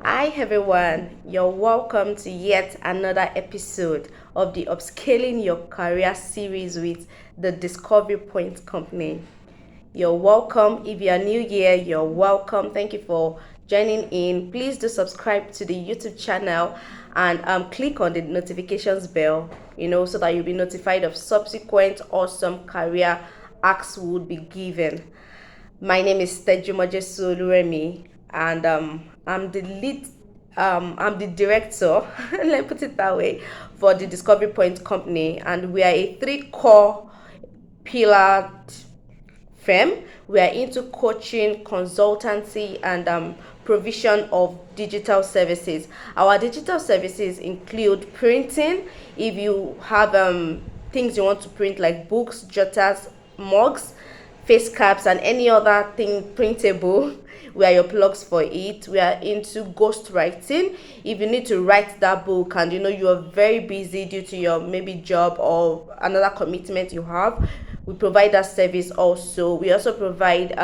Hi everyone, you're welcome to yet another episode of the Upscaling Your Career series with the Discovery Point Company. You're welcome. If you are new here, you're welcome. Thank you for joining in. Please do subscribe to the YouTube channel and click on the notifications bell, so that you'll be notified of subsequent awesome career acts would be given. My name is Tejumoje Soluremi, and I'm the director, let me put it that way, for the Discovery Point Company, and we are a three core pillared firm. We are into coaching, consultancy, and provision of digital services. Our digital services include printing. If you have things you want to print, like books, jotters, mugs, face caps, and any other thing printable, we are your plugs for it. We are into ghost writing. If you need to write that book and you are very busy due to your maybe job or another commitment you have, we provide that service also. We also provide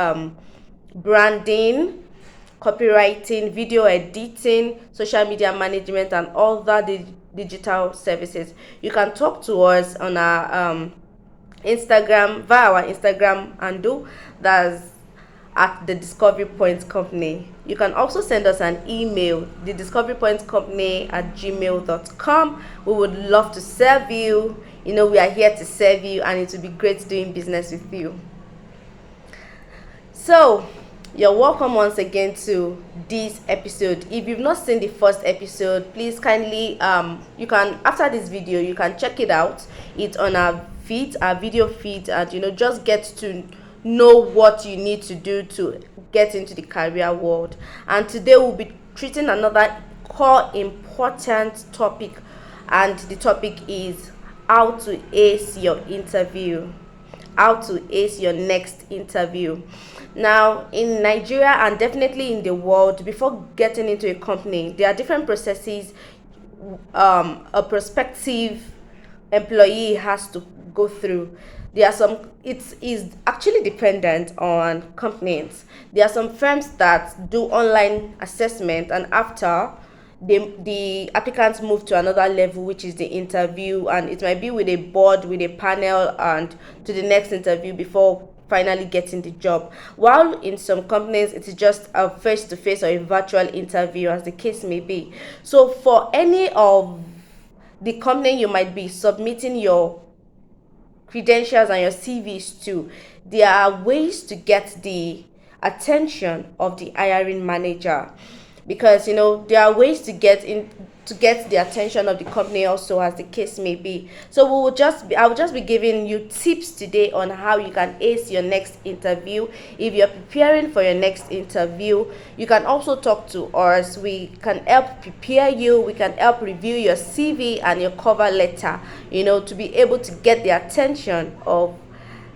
branding, copywriting, video editing, social media management, and all that digital services. You can talk to us on our Instagram, via our Instagram handle, that's at the Discovery Point Company. You can also send us an email, the Discovery Point Company at gmail.com. We would love to serve you. We are here to serve you, and it will be great doing business with you. So, you're welcome once again to this episode. If you've not seen the first episode, please kindly you can, after this video, you can check it out. It's on our feed, our video feed, and just get to know what you need to do to get into the career world. And today we'll be treating another core important topic, and the topic is how to ace your interview, how to ace your next interview. Now, in Nigeria and definitely in the world, before getting into a company, there are different processes a prospective employee has to go through. There are some, it is actually dependent on companies. There are some firms that do online assessment, and after the applicants move to another level, which is the interview, and it might be with a board, with a panel, and to the next interview before finally getting the job. While in some companies it is just a face-to-face or a virtual interview, as the case may be. So for any of the company you might be submitting your credentials and your CVs to, there are ways to get the attention of the hiring manager, because there are ways to get the attention of the company also, as the case may be. So I will just be giving you tips today on how you can ace your next interview. If you're preparing for your next interview, you can also talk to us. We can help prepare you. We can help review your CV and your cover letter, to be able to get the attention of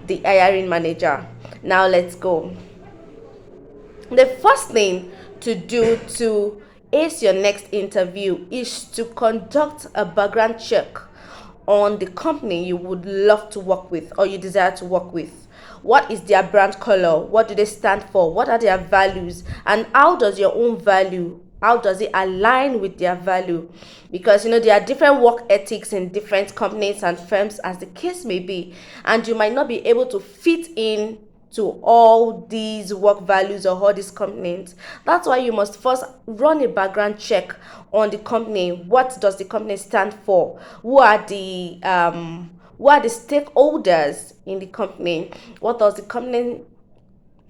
the hiring manager. Now let's go. The first thing to do to ace your next interview is to conduct a background check on the company you would love to work with or you desire to work with. What is their brand color? What do they stand for? What are their values? And how does your own value, how does it align with their value? Because there are different work ethics in different companies and firms, as the case may be, and you might not be able to fit in to all these work values or all these components. That's why you must first run a background check on the company. What does the company stand for? Who are the stakeholders in the company? What does the company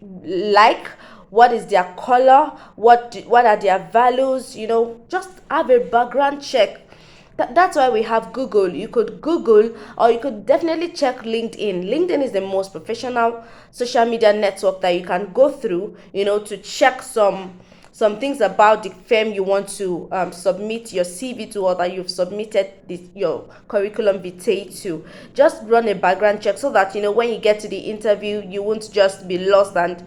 like? What is their color? What are their values? Just have a background check. That's why we have Google. You could Google, or you could definitely check LinkedIn. LinkedIn is the most professional social media network that you can go through, to check some things about the firm you want to submit your CV to, or that you've submitted your curriculum vitae to. Just run a background check so that when you get to the interview, you won't just be lost and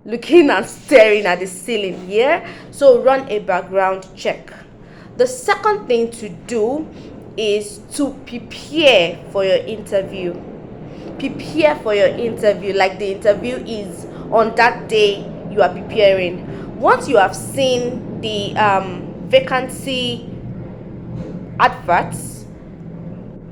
looking and staring at the ceiling here. So run a background check. The second thing to do is to prepare for your interview. Prepare for your interview like the interview is on that day you are preparing. Once you have seen the vacancy adverts.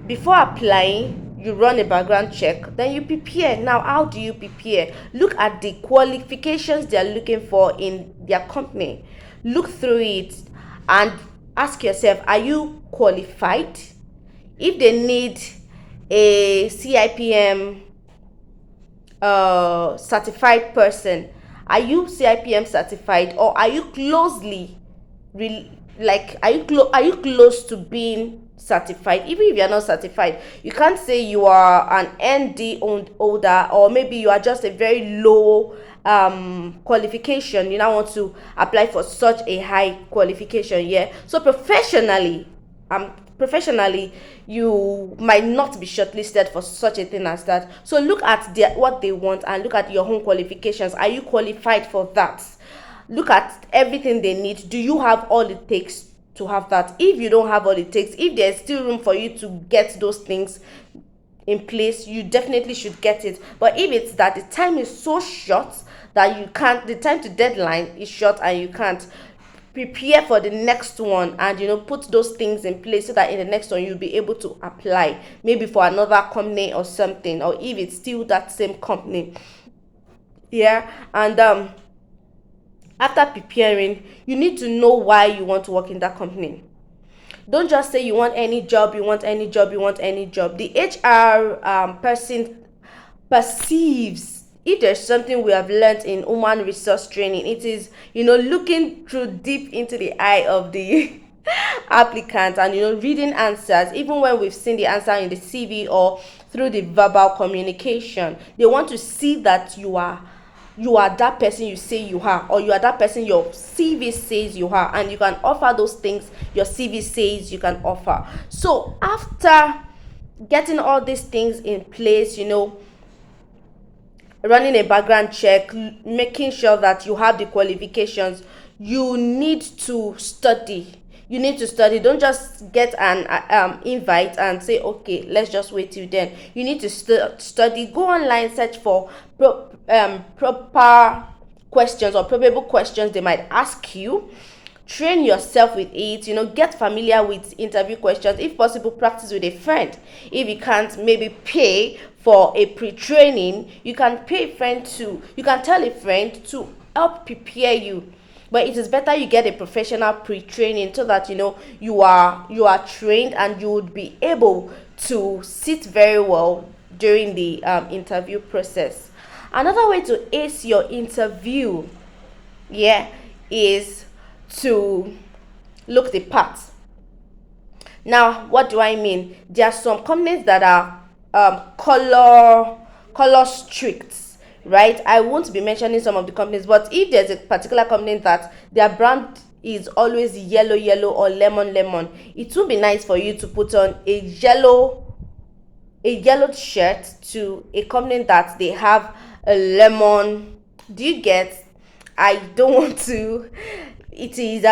Before applying, you run a background check, then you prepare. Now, how do you prepare? Look at the qualifications they are looking for in their company. Look through it and ask yourself, are you qualified? If they need a CIPM certified person, are you CIPM certified, or are you closely are you close to being certified? Even if you're not certified, you can't say you are an ND holder, or maybe you are just a very low qualification. You now want to apply for such a high qualification. Yeah, so professionally, you might not be shortlisted for such a thing as that. So look at what they want, and look at your own qualifications. Are you qualified for that? Look at everything they need. Do you have all it takes to have that? If you don't have all it takes, if there's still room for you to get those things in place, you definitely should get it. But if it's that the time is so short that you can't, the time to deadline is short and you can't, prepare for the next one, and put those things in place so that in the next one you'll be able to apply, maybe for another company or something, or if it's still that same company. Yeah. And after preparing, you need to know why you want to work in that company. Don't just say you want any job, you want any job, you want any job. The HR person perceives, if there's something we have learned in human resource training, it is looking through deep into the eye of the applicant, and reading answers, even when we've seen the answer in the CV or through the verbal communication. They want to see that you are that person you say you are, or you are that person your CV says you are, and you can offer those things your CV says you can offer. So after getting all these things in place, running a background check, making sure that you have the qualifications, you need to study. Don't just get an invite and say, okay, let's just wait till then. You need to study. Go online, search for proper questions or probable questions they might ask you. Train yourself with it. Get familiar with interview questions. If possible, practice with a friend. If you can't, maybe pay for a pre-training. You can tell a friend to help prepare you. But it is better you get a professional pre-training, so that you are trained and you would be able to sit very well during the interview process. Another way to ace your interview, is to look the part. Now, what do I mean? There are some companies that are color strict, right? I won't be mentioning some of the companies, but if there's a particular company that their brand is always yellow or lemon, it would be nice for you to put on a yellow shirt to a company that they have a lemon. Do you get? I don't want to. It is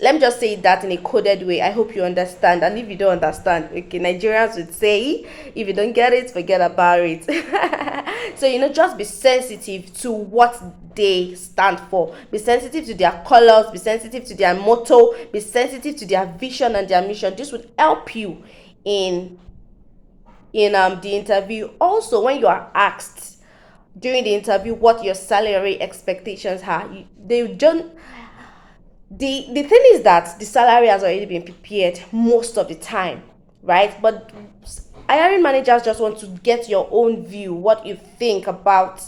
let me just say that in a coded way. I hope you understand. And if you don't understand, okay, Nigerians would say, if you don't get it, forget about it. So just be sensitive to what they stand for. Be sensitive to their colors, be sensitive to their motto, be sensitive to their vision and their mission. This would help you in the interview. Also, when you are asked during the interview what your salary expectations are, they don't. The thing is that the salary has already been prepared most of the time, right? But hiring managers just want to get your own view, what you think about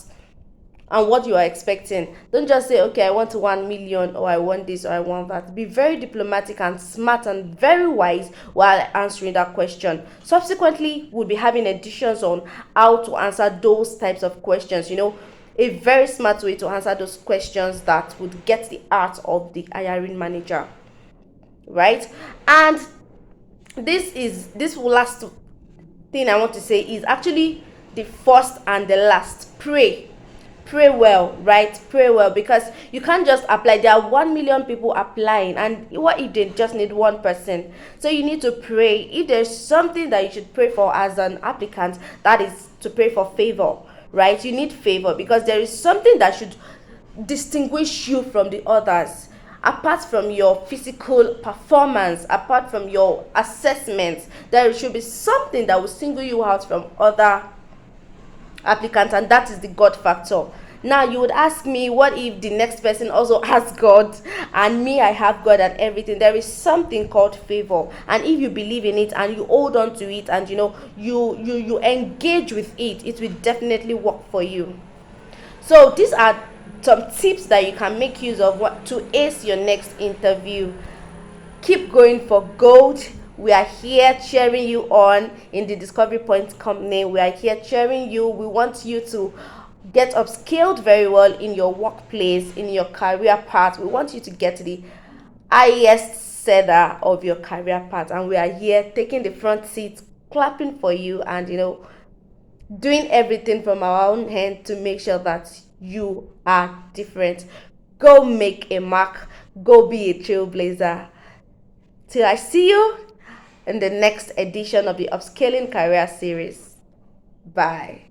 and what you are expecting. Don't just say, okay, I want 1 million, or I want this, or I want that. Be very diplomatic and smart and very wise while answering that question. Subsequently, we'll be having editions on how to answer those types of questions. A very smart way to answer those questions that would get the heart of the hiring manager, right? And this last thing I want to say is actually the first and the last. Pray well, right? Pray well, because you can't just apply. There are 1 million people applying, and what if they just need one person? So you need to pray. If there's something that you should pray for as an applicant, that is to pray for favor, right? You need favor, because there is something that should distinguish you from the others. apart from your physical performance, apart from your assessments, there should be something that will single you out from other applicants, and that is the God factor. Now you would ask me, what if the next person also has God and me, I have God and everything? There is something called favor, and if you believe in it and you hold on to it, and you engage with it, it will definitely work for you. So these are some tips that you can make use of to ace your next interview. Keep going for gold. We are here cheering you on in the Discovery Point company. We are here cheering you. We want you to get upskilled very well in your workplace, in your career path. We want you to get to the highest cedar of your career path, and we are here taking the front seat, clapping for you, and doing everything from our own hand to make sure that you are different. Go make a mark. Go be a trailblazer. Till I see you in the next edition of the Upscaling Career Series. Bye.